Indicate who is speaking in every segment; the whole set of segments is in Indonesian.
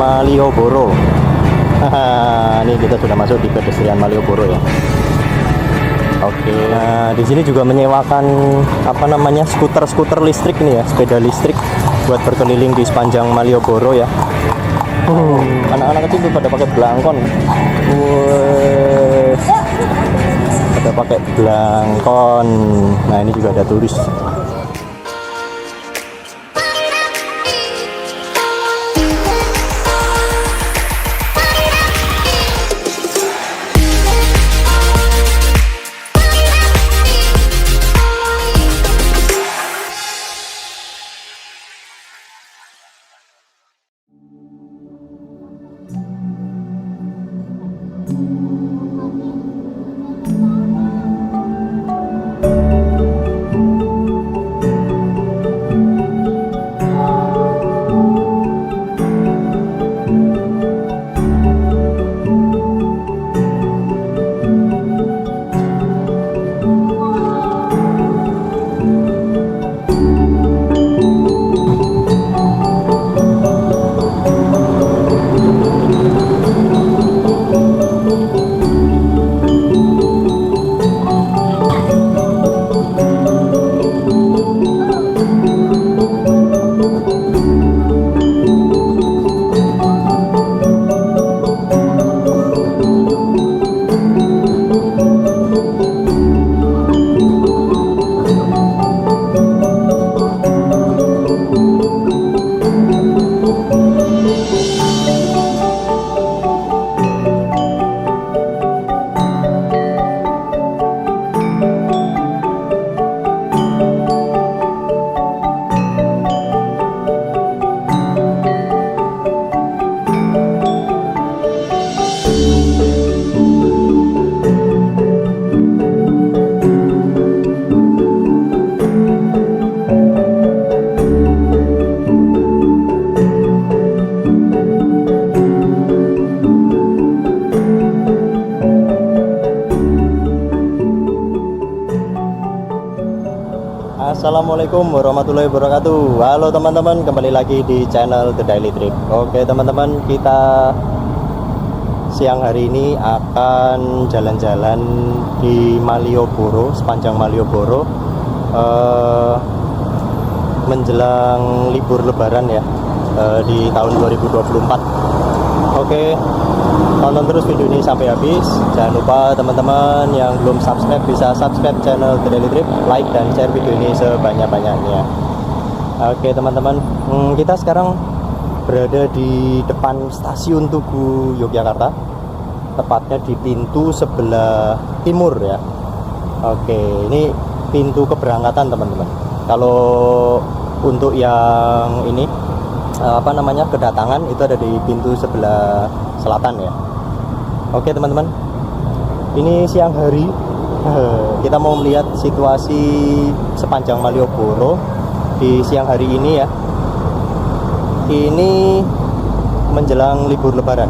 Speaker 1: Malioboro. Ini kita sudah masuk di pedestrian Malioboro ya. Oke, nah di sini juga menyewakan apa namanya skuter listrik nih ya, sepeda listrik buat berkeliling di sepanjang Malioboro ya. Anak-anak kecil tuh pada pakai belangkon. Pada pakai belangkon. Nah ini juga ada turis. Assalamualaikum warahmatullahi wabarakatuh. Halo teman-teman, kembali lagi di channel The Daily Trip. Oke teman-teman, kita siang hari ini akan jalan-jalan di Malioboro, sepanjang Malioboro, menjelang libur lebaran ya, di tahun 2024. Oke, tonton terus video ini sampai habis. Jangan lupa teman-teman yang belum subscribe bisa subscribe channel The Daily Trip, like dan share video ini sebanyak-banyaknya. Oke teman-teman, kita sekarang berada di depan stasiun Tugu Yogyakarta, tepatnya di pintu sebelah timur ya. Oke, ini pintu keberangkatan teman-teman. Kalau untuk yang ini apa namanya kedatangan itu ada di pintu sebelah selatan ya. Oke teman-teman, ini siang hari kita mau melihat situasi sepanjang Malioboro di siang hari ini ya. Ini menjelang libur lebaran.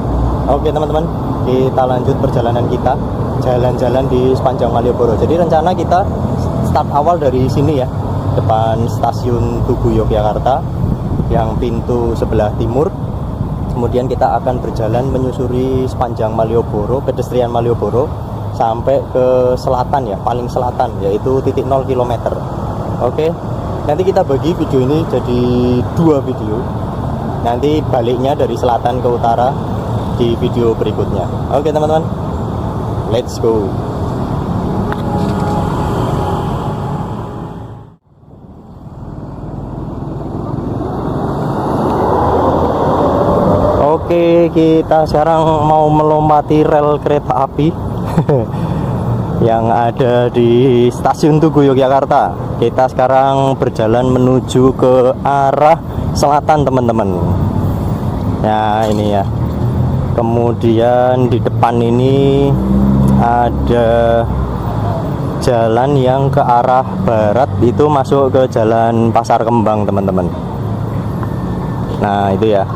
Speaker 1: Oke teman-teman, kita lanjut perjalanan kita jalan-jalan di sepanjang Malioboro. Jadi rencana kita start awal dari sini ya, depan stasiun Tugu Yogyakarta yang pintu sebelah timur. Kemudian kita akan berjalan menyusuri sepanjang Malioboro, pedestrian Malioboro sampai ke selatan ya, paling selatan, yaitu titik 0 km. Oke, nanti kita bagi video ini jadi 2 video. Nanti baliknya dari selatan ke utara di video berikutnya. Oke teman-teman, let's go. Oke, kita sekarang mau melompati rel kereta api yang ada di stasiun Tugu Yogyakarta. Kita sekarang berjalan menuju ke arah selatan teman-teman. Nah ini ya. Kemudian di depan ini ada jalan yang ke arah barat, itu masuk ke jalan Pasar Kembang teman-teman. Nah itu ya.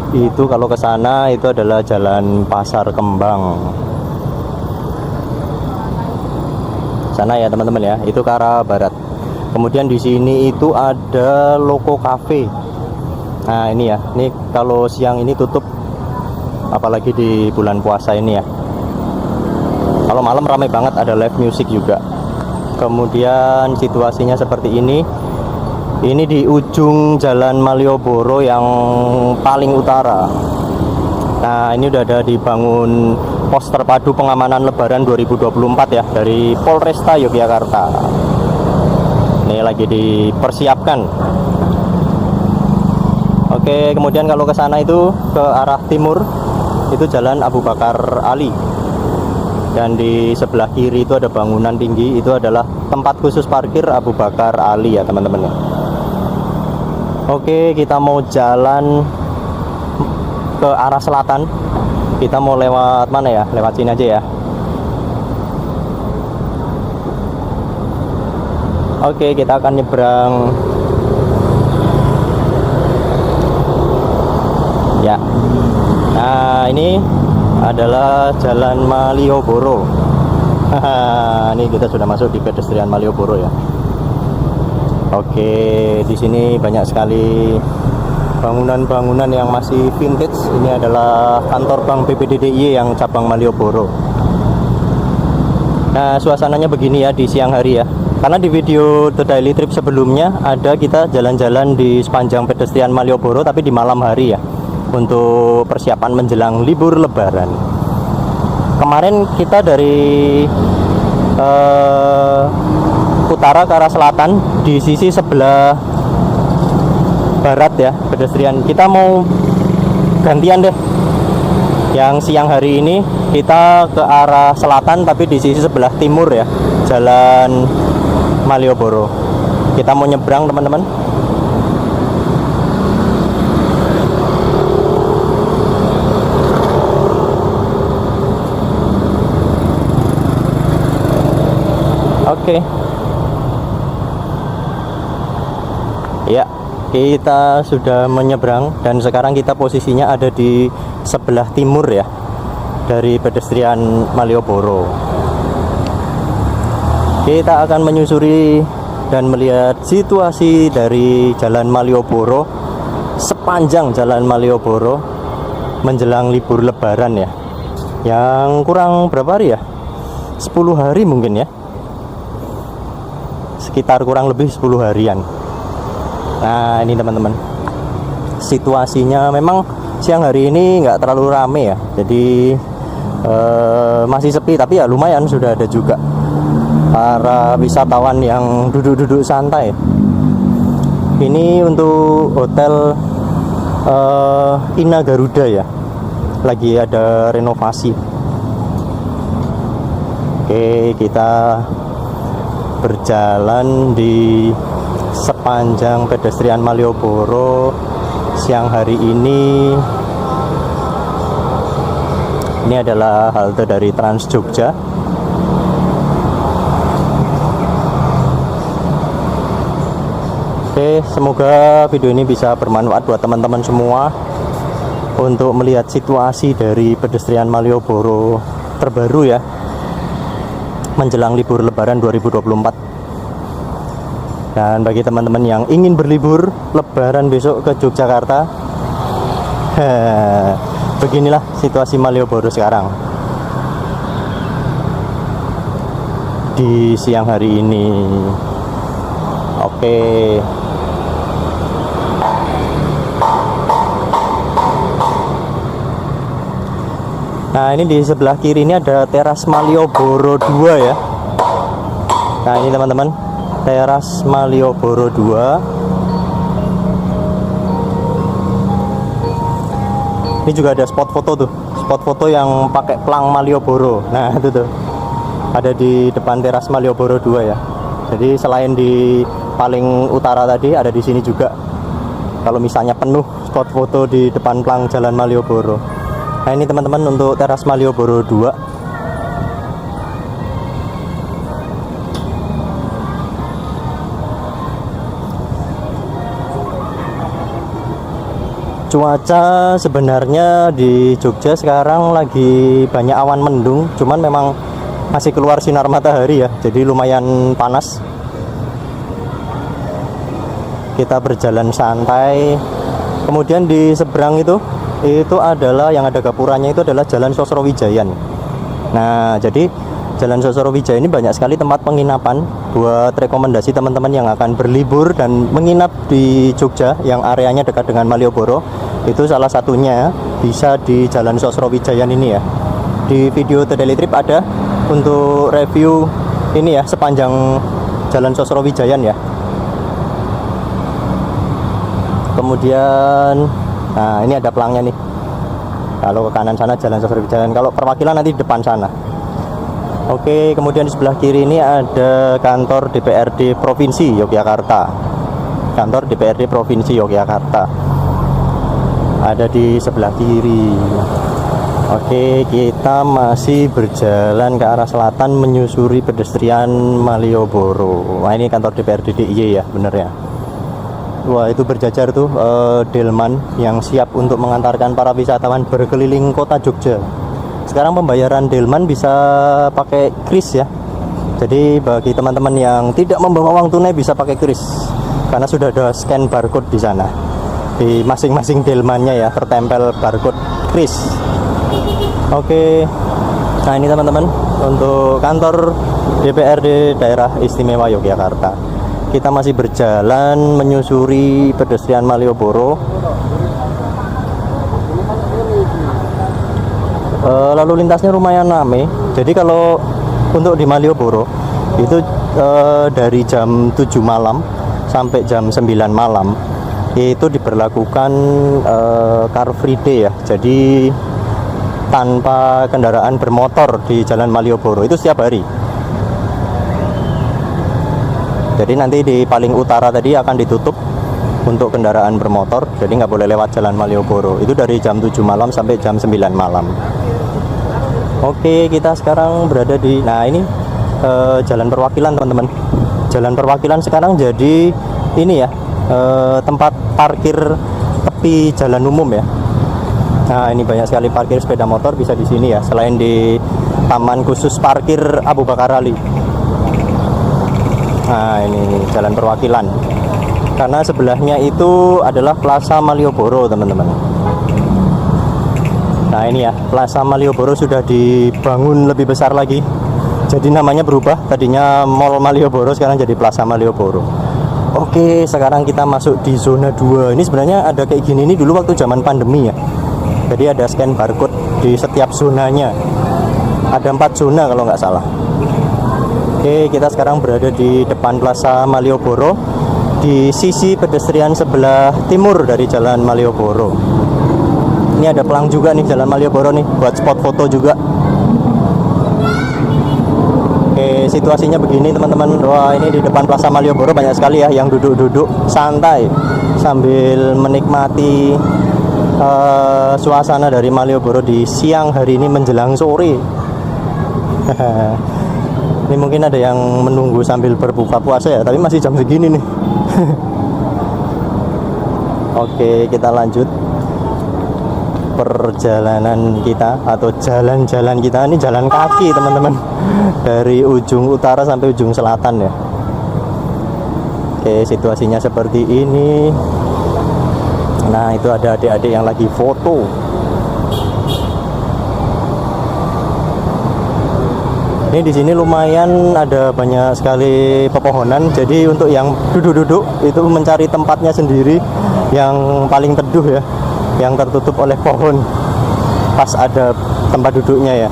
Speaker 1: Itu kalau ke sana itu adalah jalan Pasar Kembang. Sana ya teman-teman ya, itu ke arah barat. Kemudian di sini itu ada Loko Cafe. Nah ini ya, ini kalau siang ini tutup, apalagi di bulan puasa ini ya. Kalau malam ramai banget, ada live music juga. Kemudian situasinya seperti ini. Ini di ujung Jalan Malioboro yang paling utara. Nah ini udah ada dibangun pos terpadu pengamanan Lebaran 2024 ya, dari Polresta Yogyakarta. Ini lagi dipersiapkan. Oke, kemudian kalau ke sana itu ke arah timur itu Jalan Abu Bakar Ali. Dan di sebelah kiri itu ada bangunan tinggi, itu adalah tempat khusus parkir Abu Bakar Ali ya teman-teman ya. Oke, kita mau jalan ke arah selatan. Kita mau lewat mana ya? Lewat sini aja ya. Oke, kita akan nyebrang. Ya. Nah, ini adalah Jalan Malioboro. Ini kita sudah masuk di pedestrian Malioboro ya. Oke, di sini banyak sekali bangunan-bangunan yang masih vintage. Ini adalah kantor Bank BPD DIY yang cabang Malioboro. Nah, suasananya begini ya di siang hari ya. Karena di video The Daily Trip sebelumnya ada kita jalan-jalan di sepanjang pedestrian Malioboro, tapi di malam hari ya, untuk persiapan menjelang libur Lebaran. Kemarin kita dari utara ke arah selatan, di sisi sebelah barat ya pedestrian. Kita mau gantian deh. Yang siang hari ini kita ke arah selatan, tapi di sisi sebelah timur ya, Jalan Malioboro. Kita mau nyebrang teman-teman. Oke. Ya, kita sudah menyeberang dan sekarang kita posisinya ada di sebelah timur ya dari pedestrian Malioboro. Kita akan menyusuri dan melihat situasi dari Jalan Malioboro, sepanjang Jalan Malioboro menjelang libur Lebaran ya, yang kurang berapa hari ya, 10 hari mungkin ya, sekitar kurang lebih 10 harian. Nah ini teman-teman, situasinya memang siang hari ini nggak terlalu rame ya, jadi masih sepi, tapi ya lumayan sudah ada juga para wisatawan yang duduk-duduk santai. Ini untuk hotel Ina Garuda ya, lagi ada renovasi. Oke, kita berjalan di sepanjang pedestrian Malioboro siang hari ini. Ini adalah halte dari Trans Jogja. Oke, semoga video ini bisa bermanfaat buat teman-teman semua untuk melihat situasi dari pedestrian Malioboro terbaru ya, menjelang libur Lebaran 2024. Dan bagi teman-teman yang ingin berlibur Lebaran besok ke Yogyakarta, beginilah situasi Malioboro sekarang di siang hari ini. Oke. Nah ini di sebelah kiri ini ada teras Malioboro 2 ya. Nah ini teman-teman, teras Malioboro 2. Ini juga ada spot foto tuh, spot foto yang pakai pelang Malioboro. Nah itu tuh, ada di depan teras Malioboro 2 ya. Jadi selain di paling utara tadi, ada di sini juga. Kalau misalnya penuh spot foto di depan pelang Jalan Malioboro. Nah ini teman-teman untuk teras Malioboro 2. Cuaca sebenarnya di Jogja sekarang lagi banyak awan mendung, cuman memang masih keluar sinar matahari ya, jadi lumayan panas. Kita berjalan santai Kemudian di seberang itu adalah yang ada gapuranya, itu adalah Jalan Sosrowijayan. Nah, jadi Jalan Sosrowijaya ini banyak sekali tempat penginapan buat rekomendasi teman-teman yang akan berlibur dan menginap di Jogja yang areanya dekat dengan Malioboro. Itu salah satunya bisa di Jalan Sosrowijayan ini ya. Di video The Daily Trip ada untuk review ini ya, sepanjang Jalan Sosrowijayan ya. Kemudian, nah ini ada pelangnya nih. Kalau ke kanan sana Jalan Sosrowijayan, kalau perwakilan nanti di depan sana. Oke, kemudian di sebelah kiri ini ada kantor DPRD Provinsi Yogyakarta. Kantor DPRD Provinsi Yogyakarta ada di sebelah kiri. Oke, kita masih berjalan ke arah selatan menyusuri pedestrian Malioboro. Nah, ini kantor DPRD DIY ya, bener ya. Wah, itu berjajar tuh delman yang siap untuk mengantarkan para wisatawan berkeliling kota Jogja. Sekarang pembayaran delman bisa pakai kris ya. Jadi bagi teman-teman yang tidak membawa uang tunai bisa pakai kris, karena sudah ada scan barcode di sana. Di masing-masing delmannya ya tertempel barcode kris. Oke. Nah, ini teman-teman untuk kantor DPRD Daerah Istimewa Yogyakarta. Kita masih berjalan menyusuri pedestrian Malioboro. Lalu lintasnya lumayan ramai. Jadi kalau untuk di Malioboro itu dari jam 7 malam sampai jam 9 malam itu diberlakukan Car Free Day ya. Jadi tanpa kendaraan bermotor di Jalan Malioboro itu setiap hari. Jadi nanti di paling utara tadi akan ditutup untuk kendaraan bermotor, jadi nggak boleh lewat Jalan Malioboro. Itu dari jam 7 malam sampai jam 9 malam. Oke, kita sekarang berada di, nah ini Jalan Perwakilan teman-teman. Jalan Perwakilan sekarang jadi ini ya, tempat parkir tepi jalan umum ya. Nah, ini banyak sekali parkir sepeda motor bisa di sini ya, selain di Taman Khusus Parkir Abu Bakar Ali. Nah, ini Jalan Perwakilan. Karena sebelahnya itu adalah Plaza Malioboro, teman-teman. Nah, ini ya, Plaza Malioboro sudah dibangun lebih besar lagi. Jadi namanya berubah, tadinya Mall Malioboro sekarang jadi Plaza Malioboro. Oke, sekarang kita masuk di zona 2. Ini sebenarnya ada kayak gini ini dulu waktu zaman pandemi ya. Jadi ada scan barcode di setiap zonanya. Ada 4 zona kalau nggak salah. Oke, kita sekarang berada di depan Plaza Malioboro, di sisi pedestrian sebelah timur dari Jalan Malioboro. Ini ada pelang juga nih Jalan Malioboro nih, buat spot foto juga. Oke, situasinya begini teman-teman. Wah, ini di depan Plaza Malioboro banyak sekali ya yang duduk-duduk santai sambil menikmati suasana dari Malioboro di siang hari ini menjelang sore. Ini mungkin ada yang menunggu sambil berbuka puasa ya, tapi masih jam segini nih. Oke, kita lanjut perjalanan kita atau jalan-jalan kita. Ini jalan kaki teman-teman, dari ujung utara sampai ujung selatan ya. Oke, situasinya seperti ini. Nah, itu ada adik-adik yang lagi foto. Ini di sini lumayan ada banyak sekali pepohonan. Jadi untuk yang duduk-duduk itu mencari tempatnya sendiri yang paling teduh ya, yang tertutup oleh pohon. Pas ada tempat duduknya ya.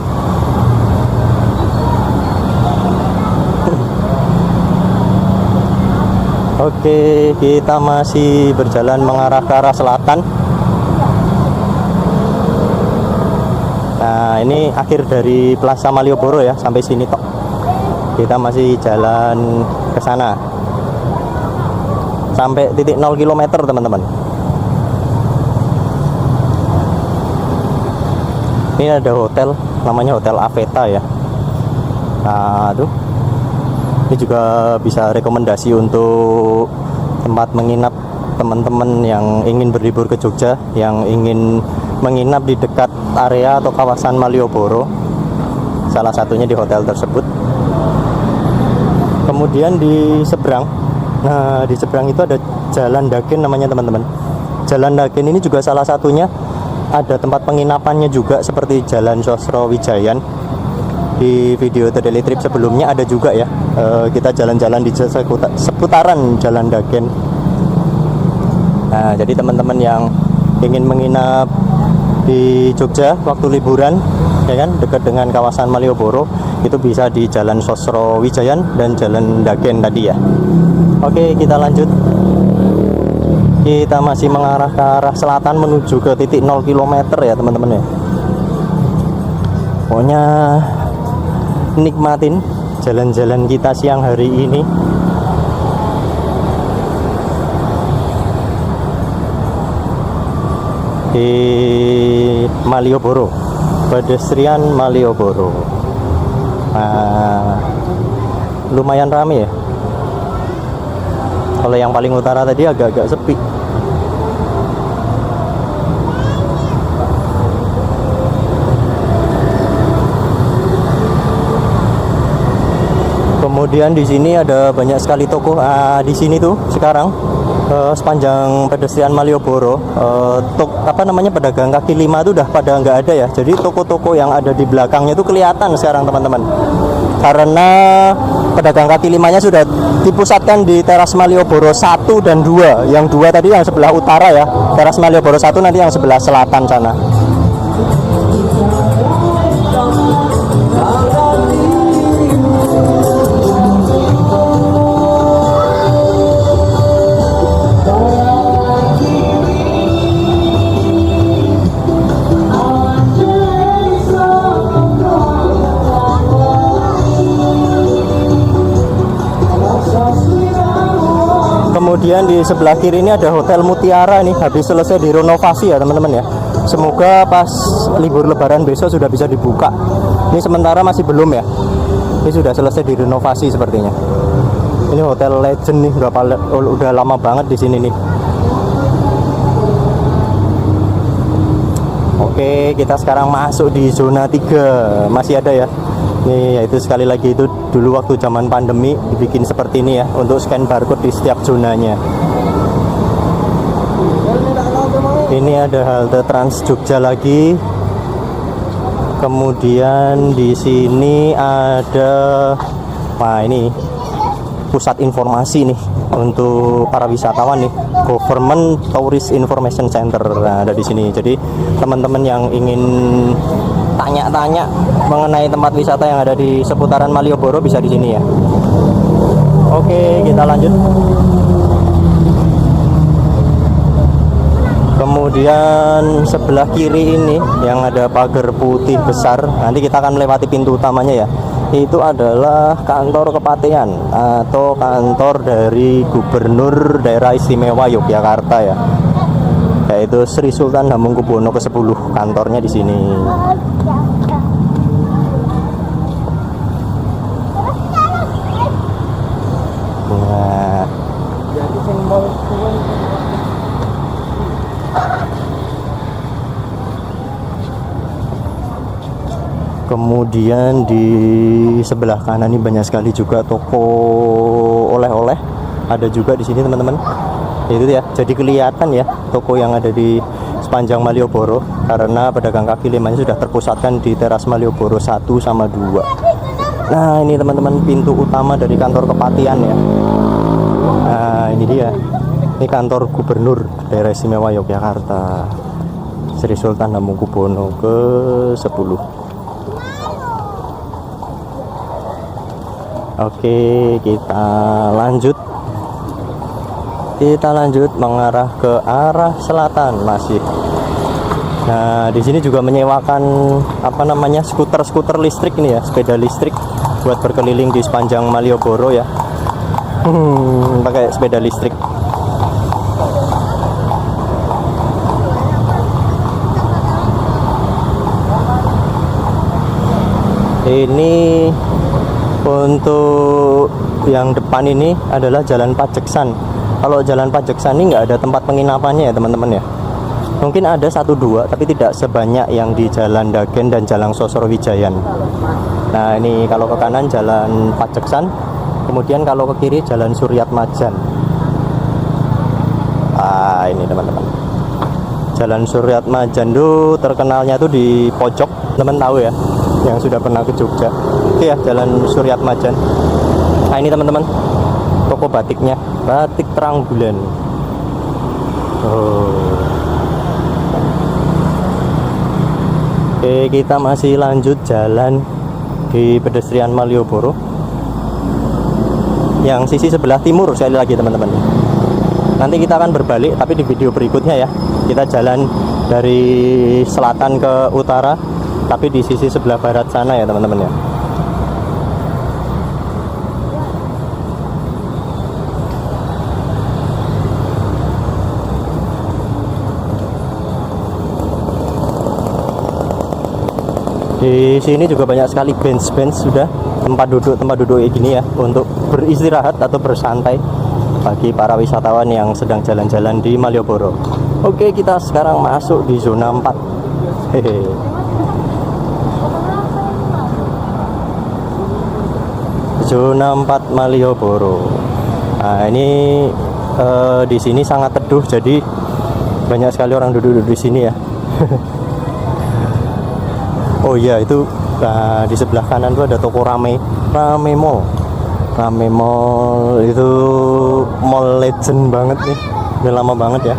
Speaker 1: Oke, kita masih berjalan mengarah ke arah selatan. Nah, ini akhir dari Plaza Malioboro ya, sampai sini tok. Kita masih jalan ke sana sampai titik 0 km teman-teman. Ini ada hotel, namanya Hotel Aveta ya. Nah, tuh. Ini juga bisa rekomendasi untuk tempat menginap teman-teman yang ingin berlibur ke Jogja, yang ingin menginap di dekat area atau kawasan Malioboro. Salah satunya di hotel tersebut. Kemudian di seberang, nah di seberang itu ada Jalan Dagen namanya teman-teman. Jalan Dagen ini juga salah satunya ada tempat penginapannya juga seperti Jalan Sosro Wijayan. Di video The Daily Trip sebelumnya ada juga ya, kita jalan-jalan di seputaran Jalan Dagen. Nah, jadi teman-teman yang ingin menginap di Jogja waktu liburan, ya kan, dekat dengan kawasan Malioboro, itu bisa di Jalan Sosro Wijayan dan Jalan Dagen tadi ya. Oke, kita lanjut. Kita masih mengarah ke arah selatan menuju ke titik 0 km ya teman-teman ya. Pokoknya nikmatin jalan-jalan kita siang hari ini. Di Malioboro, pedestrian Malioboro. Nah, lumayan rame ya. Kalau yang paling utara tadi agak-agak sepi. Kemudian di sini ada banyak sekali toko. Di sini tuh sekarang sepanjang pedestrian Malioboro, pedagang kaki lima itu udah pada nggak ada ya. Jadi toko-toko yang ada di belakangnya itu kelihatan sekarang teman-teman. Karena pedagang kaki limanya sudah dipusatkan di teras Malioboro 1 dan 2. Yang 2 tadi yang sebelah utara ya. Teras Malioboro 1 nanti yang sebelah selatan sana. Kemudian di sebelah kiri ini ada Hotel Mutiara nih, habis selesai direnovasi ya teman-teman ya. Semoga pas libur lebaran besok sudah bisa dibuka. Ini sementara masih belum ya. Ini sudah selesai direnovasi sepertinya. Ini hotel legend nih, udah lama banget di sini nih. Oke, kita sekarang masuk di zona 3. Masih ada ya. Nih, yaitu sekali lagi itu dulu waktu zaman pandemi dibikin seperti ini ya, untuk scan barcode di setiap zonanya. Ini ada halte Trans Jogja lagi. Kemudian di sini ada, ini pusat informasi nih untuk para wisatawan nih, Government Tourist Information Center. Nah, ada di sini. Jadi teman-teman yang ingin tanya-tanya mengenai tempat wisata yang ada di seputaran Malioboro bisa di sini ya. Oke, kita lanjut. Kemudian sebelah kiri ini yang ada pagar putih besar, nanti kita akan melewati pintu utamanya ya. Itu adalah kantor Kepatian atau kantor dari Gubernur Daerah Istimewa Yogyakarta ya. Yaitu Sri Sultan Hamengkubuwono ke-10, kantornya di sini. Nah, kemudian di sebelah kanan ini banyak sekali juga toko oleh-oleh. Ada juga di sini teman-teman. Itu ya, jadi kelihatan ya toko yang ada di sepanjang Malioboro, karena pedagang kaki limanya sudah terpusatkan di teras Malioboro 1 sama 2. Nah, ini teman-teman pintu utama dari kantor Kepatian ya. Nah, ini dia. Ini kantor Gubernur Daerah Istimewa Yogyakarta, Sri Sultan Hamengkubuwono ke-10. Oke, kita lanjut mengarah ke arah selatan masih. Nah, di sini juga menyewakan skuter listrik nih ya, sepeda listrik buat berkeliling di sepanjang Malioboro ya. Pakai sepeda listrik. Ini untuk yang depan ini adalah Jalan Pajeksan. Kalau Jalan Pajeksan ini nggak ada tempat penginapannya ya teman-teman ya. Mungkin ada 1-2 tapi tidak sebanyak yang di Jalan Dagen dan Jalan Sosro Wijayan. Nah, ini kalau ke kanan Jalan Pajeksan, kemudian kalau ke kiri Jalan Suryatmajan. Ini teman-teman. Jalan Suryatmajan tuh terkenalnya tuh di pojok, teman tahu ya, yang sudah pernah ke Jogja. Oke ya, Jalan Suryatmajan. Nah ini teman-teman, toko batiknya, batik terang bulan. Oh. Oke, kita masih lanjut jalan di pedestrian Malioboro. Yang sisi sebelah timur sekali lagi teman-teman. Nanti kita akan berbalik, tapi di video berikutnya ya. Kita jalan dari selatan ke utara, tapi di sisi sebelah barat sana ya teman-teman ya. Di sini juga banyak sekali bench-bench, sudah tempat duduk kayak gini ya, untuk beristirahat atau bersantai bagi para wisatawan yang sedang jalan-jalan di Malioboro. Oke, kita sekarang masuk di zona 4. Hehe. Zona 4 Malioboro. Nah, ini di sini sangat teduh, jadi banyak sekali orang duduk-duduk di sini ya. Oh iya, itu di sebelah kanan tuh ada toko Rame Mall. Rame Mall itu mall legend banget nih, udah lama banget ya.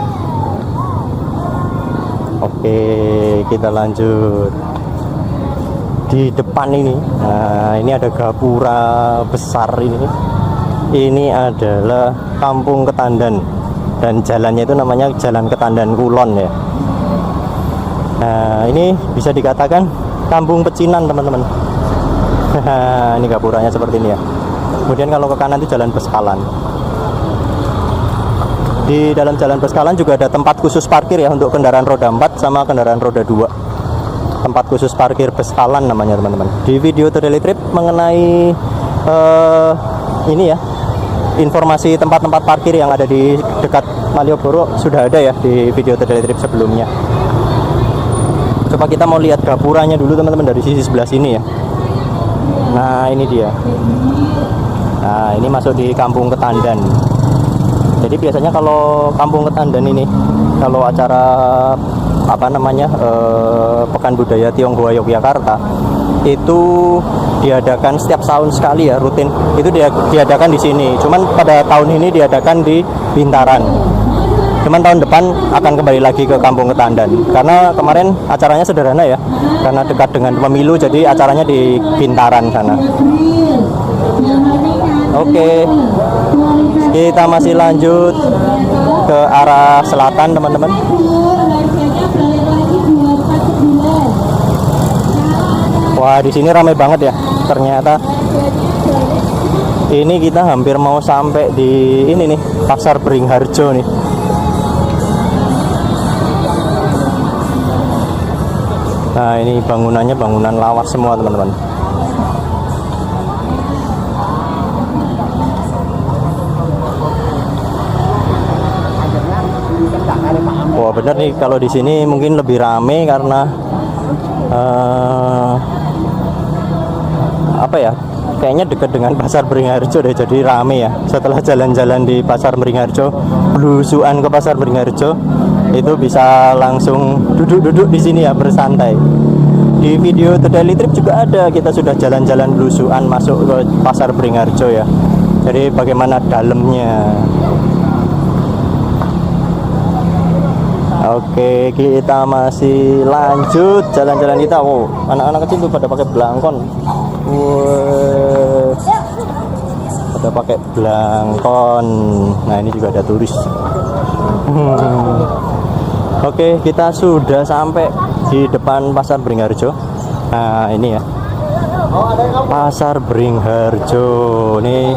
Speaker 1: Oke, kita lanjut di depan ini. Nah, ini ada gapura besar ini. Ini adalah Kampung Ketandan, dan jalannya itu namanya Jalan Ketandan Kulon ya. Nah, ini bisa dikatakan kampung pecinan teman-teman. Ini gapuranya seperti ini ya. Kemudian kalau ke kanan itu Jalan Beskalan. Di dalam Jalan Beskalan juga ada tempat khusus parkir ya, untuk kendaraan roda 4 sama kendaraan roda 2. Tempat khusus parkir Beskalan namanya teman-teman. Di video Daily Trip mengenai ini ya, informasi tempat-tempat parkir yang ada di dekat Malioboro sudah ada ya di video Daily Trip sebelumnya. Coba kita mau lihat gapuranya dulu teman-teman dari sisi sebelah sini ya. Nah ini dia. Nah ini masuk di Kampung Ketandan. Jadi biasanya kalau Kampung Ketandan ini, kalau acara apa namanya Pekan Budaya Tionghoa Yogyakarta, itu diadakan setiap tahun sekali ya, rutin. Itu diadakan di sini. Cuman pada tahun ini diadakan di Bintaran. Cuman tahun depan akan kembali lagi ke Kampung Ketandan, karena kemarin acaranya sederhana ya, karena dekat dengan pemilu, jadi acaranya di Bintaran sana. Oke, kita masih lanjut ke arah selatan teman-teman. Wah, di sini ramai banget ya ternyata. Ini kita hampir mau sampai di ini nih, Pasar Beringharjo nih. Nah ini bangunannya bangunan lawas semua teman-teman. Wah bener nih, kalau di sini mungkin lebih rame karena apa ya? Kayaknya dekat dengan Pasar Beringharjo deh, jadi rame ya. Setelah jalan-jalan di Pasar Beringharjo, belusuan ke Pasar Beringharjo, itu bisa langsung duduk-duduk di sini ya, bersantai. Di video The Daily Trip juga ada, kita sudah jalan-jalan belusuan masuk ke Pasar Beringharjo ya. Jadi bagaimana dalamnya. Oke, kita masih lanjut jalan-jalan kita. Wow, anak-anak kecil tuh pada pakai belangkon. Wow, pada pakai belangkon. Nah ini juga ada turis. Oke, kita sudah sampai di depan Pasar Beringharjo. Nah ini ya, Pasar Beringharjo. Ini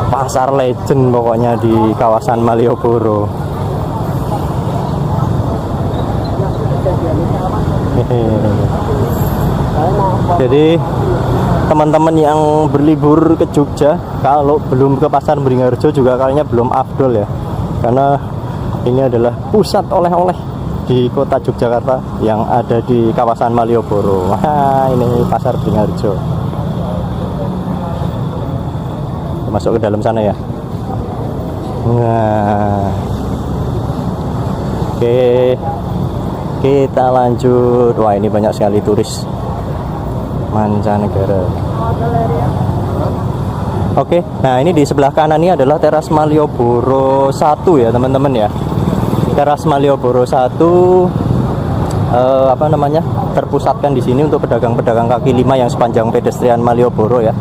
Speaker 1: pasar legend pokoknya di kawasan Malioboro. Jadi teman-teman yang berlibur ke Jogja, kalau belum ke Pasar Beringharjo juga kayaknya belum afdol ya, karena ini adalah pusat oleh-oleh di kota Yogyakarta yang ada di kawasan Malioboro. Wah, ini Pasar Beringharjo. Masuk ke dalam sana ya. Nah, oke. Kita lanjut. Wah, ini banyak sekali turis mancanegara. Oke, nah ini di sebelah kanan ini adalah teras Malioboro 1 ya teman-teman ya. Teras Malioboro 1 terpusatkan di sini untuk pedagang-pedagang kaki lima yang sepanjang pedestrian Malioboro ya.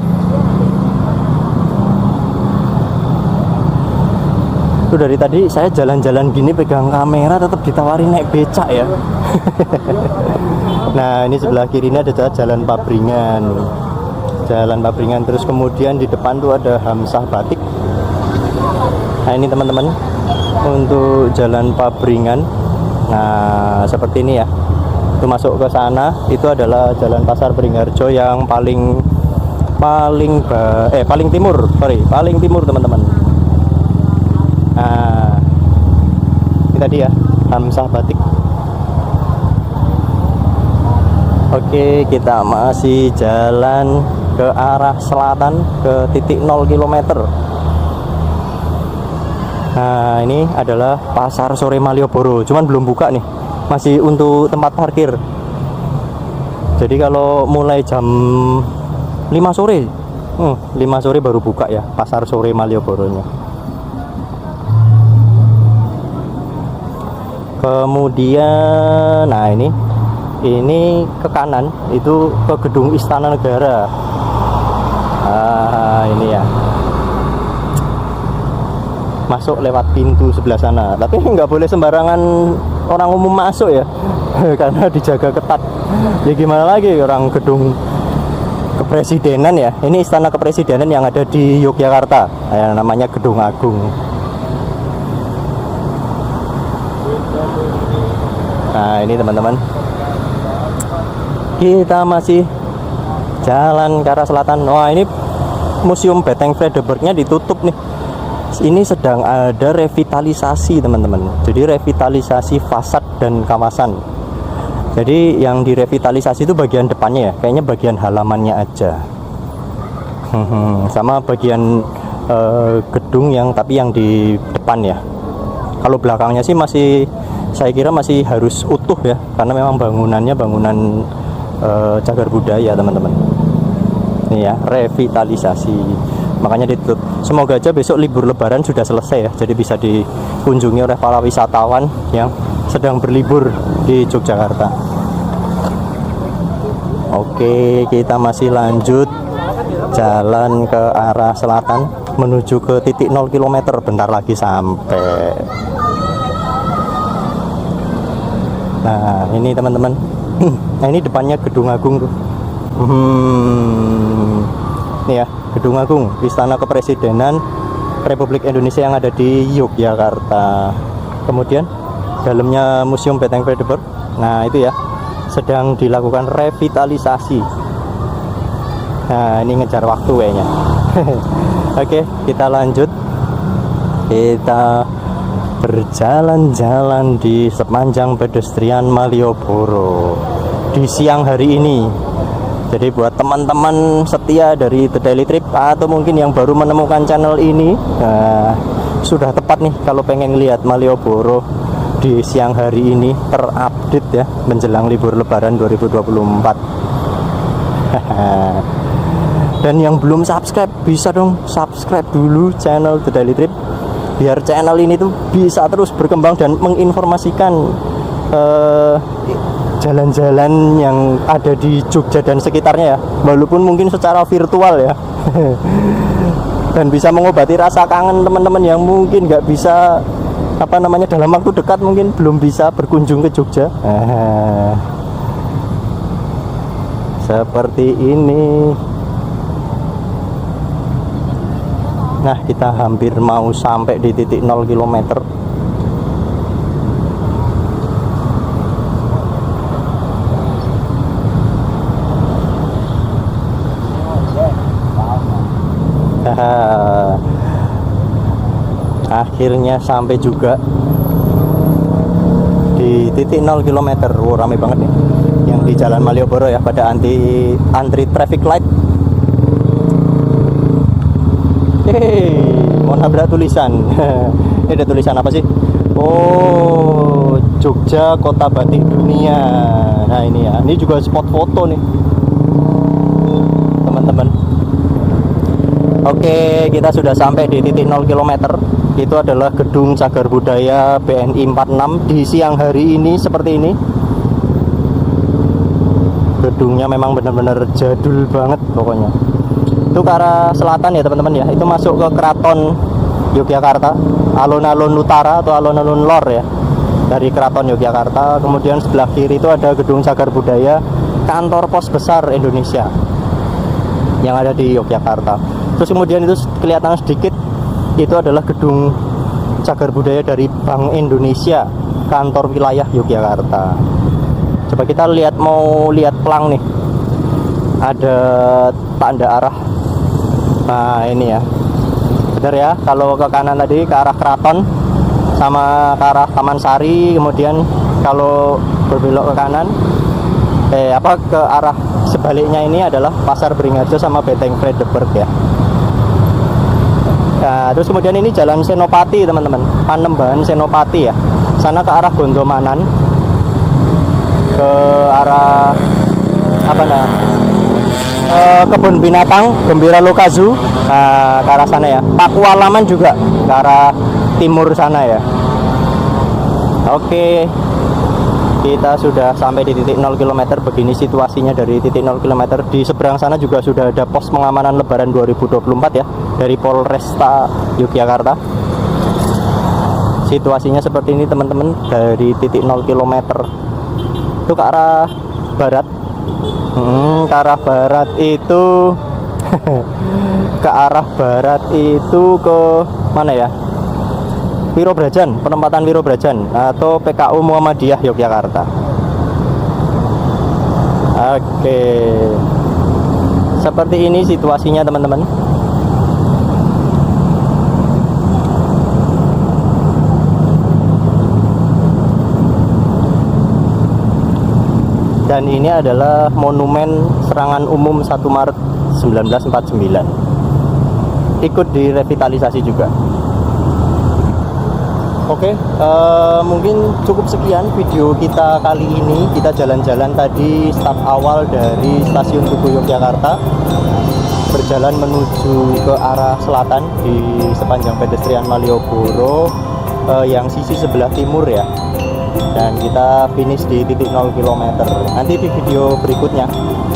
Speaker 1: Itu dari tadi saya jalan-jalan gini pegang kamera tetap ditawari naik becak ya. Nah, ini sebelah kiri ini ada jalan Pabringan. Jalan Pabringan, terus kemudian di depan tuh ada Hamsah Batik. Nah, ini teman-teman untuk jalan Pabringan. Nah, seperti ini ya. Itu masuk ke sana, itu adalah jalan Pasar Beringharjo yang paling timur teman-teman. Nah, ini tadi ya Hamsah Batik. Oke, kita masih jalan ke arah selatan ke titik 0 km. Nah, ini adalah Pasar Sore Malioboro, cuman belum buka nih, masih untuk tempat parkir. Jadi kalau mulai jam 5 sore 5 sore baru buka ya Pasar Sore Malioboro nya. Kemudian nah ini ke kanan itu ke gedung Istana Negara. Ini ya, masuk lewat pintu sebelah sana, tapi nggak boleh sembarangan orang umum masuk ya. Karena dijaga ketat. Ya gimana lagi, orang gedung kepresidenan ya, ini istana kepresidenan yang ada di Yogyakarta yang namanya Gedung Agung. Nah, ini teman-teman, kita masih jalan ke arah selatan. Wah, ini Museum Beteng Vredenburg-nya ditutup nih. Ini sedang ada revitalisasi teman-teman. Jadi revitalisasi fasad dan kawasan. Jadi yang direvitalisasi itu bagian depannya ya, kayaknya bagian halamannya aja. Sama bagian gedung tapi yang di depan ya. Kalau belakangnya sih saya kira masih harus utuh ya, karena memang bangunannya bangunan cagar budaya teman-teman. Ini ya, revitalisasi, makanya ditutup. Semoga aja besok libur lebaran sudah selesai ya, jadi bisa dikunjungi oleh para wisatawan yang sedang berlibur di Yogyakarta. Oke, kita masih lanjut jalan ke arah selatan menuju ke titik 0 km. Bentar lagi sampai. Nah, ini teman-teman. Nah, ini depannya Gedung Agung tuh. Ini ya, Gedung Agung, Istana Kepresidenan Republik Indonesia yang ada di Yogyakarta. Kemudian dalamnya Museum Beteng Vredenburg. Nah, itu ya, sedang dilakukan revitalisasi. Nah, ini ngejar waktu kayaknya. Oke, kita lanjut. Kita berjalan-jalan di sepanjang pedestrian Malioboro di siang hari ini. Jadi buat teman-teman setia dari The Daily Trip atau mungkin yang baru menemukan channel ini, sudah tepat nih kalau pengen lihat Malioboro di siang hari ini terupdate ya menjelang libur lebaran 2024. Dan yang belum subscribe bisa dong subscribe dulu channel The Daily Trip, biar channel ini tuh bisa terus berkembang dan menginformasikan jalan-jalan yang ada di Jogja dan sekitarnya ya, walaupun mungkin secara virtual ya. Dan bisa mengobati rasa kangen teman-teman yang mungkin nggak bisa dalam waktu dekat mungkin belum bisa berkunjung ke Jogja. Seperti ini. Nah, kita hampir mau sampai di titik 0 km. Akhirnya sampai juga di titik 0 km. Wow, rame banget nih yang di Jalan Malioboro ya, pada antri traffic light. Mau nabrak tulisan. Ini ada tulisan apa sih? Oh, Jogja, kota batik dunia. Nah ini ya, ini juga spot foto nih teman-teman. Oke, kita sudah sampai di titik 0 km. Itu adalah gedung Cagar Budaya BNI 46 di siang hari ini seperti ini. Gedungnya memang benar-benar jadul banget pokoknya. Itu ke arah selatan ya teman-teman ya. Itu masuk ke Keraton Yogyakarta, alun-alun utara atau alun-alun lor ya, dari Keraton Yogyakarta. Kemudian sebelah kiri itu ada gedung Cagar Budaya, kantor pos besar Indonesia yang ada di Yogyakarta. Terus kemudian itu kelihatan sedikit, itu adalah gedung Cagar Budaya dari Bank Indonesia, kantor wilayah Yogyakarta. Coba kita lihat, mau lihat pelang nih, ada tanda arah. Nah ini ya, benar ya, kalau ke kanan tadi ke arah Keraton sama ke arah Taman Sari. Kemudian kalau berbelok ke kanan ke arah sebaliknya ini adalah Pasar Beringharjo sama Beteng Vredenburg ya. Nah, terus kemudian ini Jalan Senopati teman-teman, Panembahan Senopati ya. Sana ke arah Gondomanan, ke arah Kebun Binatang Gembira Lokazu. Nah, ke arah sana ya. Pakualaman juga ke arah timur sana ya. Oke, kita sudah sampai di titik 0 km. Begini situasinya dari titik 0 km. Di seberang sana juga sudah ada pos pengamanan Lebaran 2024 ya, dari Polresta Yogyakarta. Situasinya seperti ini teman-teman, dari titik 0 km itu ke arah barat. Ke arah barat itu ke arah barat itu ke mana ya? Wirobrajan, penempatan Wirobrajan atau PKU Muhammadiyah Yogyakarta. Oke, seperti ini situasinya teman-teman. Dan ini adalah monumen serangan umum 1 Maret 1949. Ikut direvitalisasi juga. Oke, mungkin cukup sekian video kita kali ini. Kita jalan-jalan tadi, start awal dari stasiun Tugu Yogyakarta, berjalan menuju ke arah selatan di sepanjang pedestrian Malioboro yang sisi sebelah timur ya. Dan kita finish di titik 0 km. Nanti di video berikutnya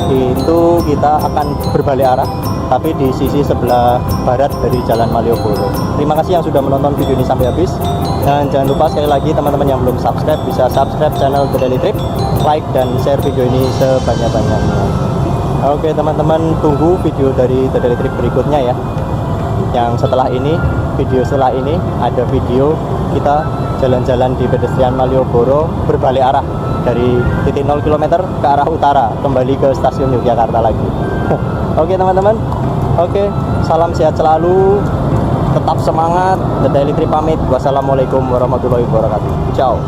Speaker 1: itu kita akan berbalik arah, tapi di sisi sebelah barat dari Jalan Malioboro. Terima kasih yang sudah menonton video ini sampai habis. Dan jangan lupa sekali lagi teman-teman yang belum subscribe, bisa subscribe channel The Daily Trip, like dan share video ini sebanyak-banyaknya. Oke teman-teman, tunggu video dari The Daily Trip berikutnya ya. Yang setelah ini, video setelah ini ada video kita jalan-jalan di pedestrian Malioboro berbalik arah dari titik 0 km ke arah utara, kembali ke stasiun Yogyakarta lagi. Oke teman-teman, oke, salam sehat selalu, tetap semangat. The Daily Trip pamit. Wassalamualaikum warahmatullahi wabarakatuh. Ciao.